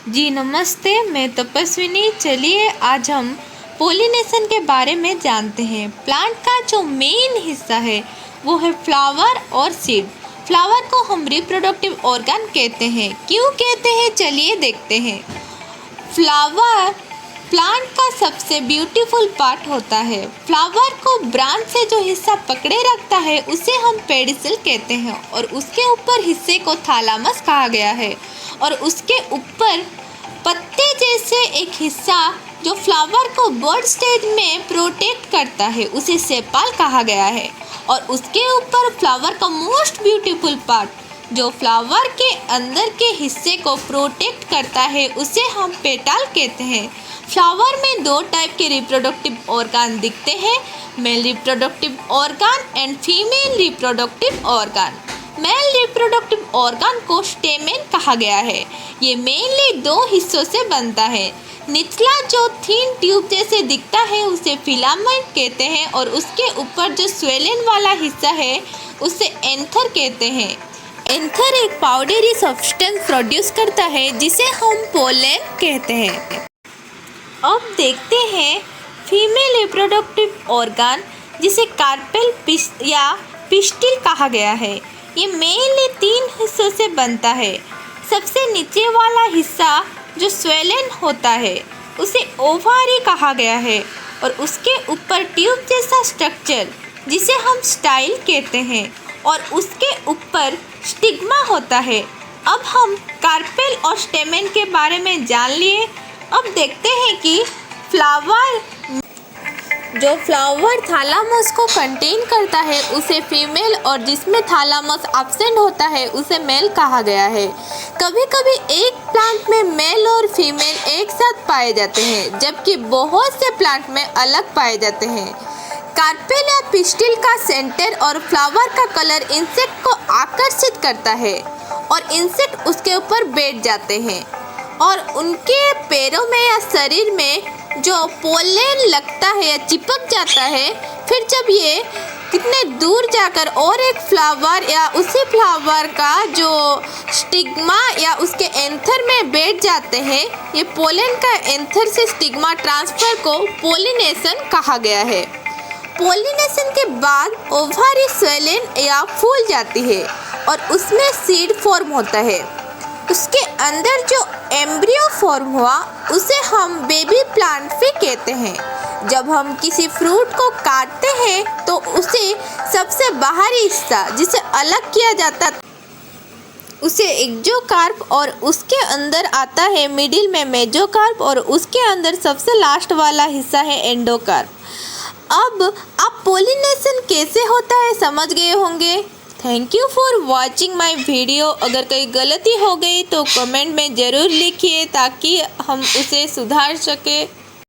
जी नमस्ते, मैं तपस्विनी। चलिए आज हम पोलिनेशन के बारे में जानते हैं। प्लांट का जो मेन हिस्सा है वो है फ्लावर और सीड। फ्लावर को हम रिप्रोडक्टिव ऑर्गन कहते हैं। क्यों कहते हैं, चलिए देखते हैं। फ्लावर प्लांट का सबसे ब्यूटीफुल पार्ट होता है। फ्लावर को ब्रांच से जो हिस्सा पकड़े रखता है उसे हम पेडिसल कहते हैं और उसके ऊपर हिस्से को थैलेमस कहा गया है और उसके ऊपर पत्ते जैसे एक हिस्सा जो फ्लावर को बर्ड स्टेज में प्रोटेक्ट करता है उसे सेपाल कहा गया है और उसके ऊपर फ्लावर का मोस्ट ब्यूटीफुल पार्ट जो फ्लावर के अंदर के हिस्से को प्रोटेक्ट करता है उसे हम पेटाल कहते हैं। फ्लावर में दो टाइप के रिप्रोडक्टिव ऑर्गन दिखते हैं, male reproductive organ and female reproductive organ. Male reproductive organ को स्टेमेन कहा गया है। ये मेनली दो हिस्सों से बनता है। निचला जो थीन ट्यूब जैसे दिखता है उसे फिलामेंट कहते हैं और उसके ऊपर जो स्वेलन वाला हिस्सा है उसे एंथर कहते हैं। एंथर एक पाउडरी सब्सटेंस प्रोड्यूस करता है जिसे हम पोलन कहते हैं। अब देखते हैं फीमेल रिप्रोडक्टिव ऑर्गन जिसे कार्पेल या पिस्टिल कहा गया है। ये मेनली तीन हिस्सों से बनता है। सबसे नीचे वाला हिस्सा जो स्वेलन होता है उसे ओवारी कहा गया है और उसके ऊपर ट्यूब जैसा स्ट्रक्चर जिसे हम स्टाइल कहते हैं और उसके ऊपर स्टिग्मा होता है। अब हम कार्पेल और स्टेमेन के बारे में जान लिए। अब देखते हैं कि फ्लावर थैलेमस को कंटेन करता है उसे फीमेल और जिसमें थैलेमस एब्सेंट होता है उसे मेल कहा गया है। कभी कभी एक प्लांट में मेल और फीमेल एक साथ पाए जाते हैं जबकि बहुत से प्लांट में अलग पाए जाते हैं। कार्पेल या पिस्टिल का सेंटर और फ्लावर का कलर इंसेक्ट को आकर्षित करता है और इंसेक्ट उसके ऊपर बैठ जाते हैं और उनके पैरों में या शरीर में जो पोलन लगता है या चिपक जाता है, फिर जब ये कितने दूर जाकर और एक फ्लावर या उसी फ्लावर का जो स्टिग्मा या उसके एंथर में बैठ जाते हैं, ये पोलन का एंथर से स्टिग्मा ट्रांसफर को पोलिनेशन कहा गया है। पोलिनेशन के बाद ओवारी स्वेलन या फूल जाती है और उसमें सीड फॉर्म होता है। उसके अंदर जो एम्ब्रियो फॉर्म हुआ उसे हम बेबी प्लांट भी कहते हैं। जब हम किसी फ्रूट को काटते हैं तो उसे सबसे बाहरी हिस्सा जिसे अलग किया जाता उसे एक्सोकार्प और उसके अंदर आता है मिडिल में मेसोकार्प और उसके अंदर सबसे लास्ट वाला हिस्सा है एंडोकार्प। अब आप पोलिनेशन कैसे होता है समझ गए होंगे। Thank you for watching my video. अगर कोई गलती हो गई तो कमेंट में ज़रूर लिखिए ताकि हम उसे सुधार सकें।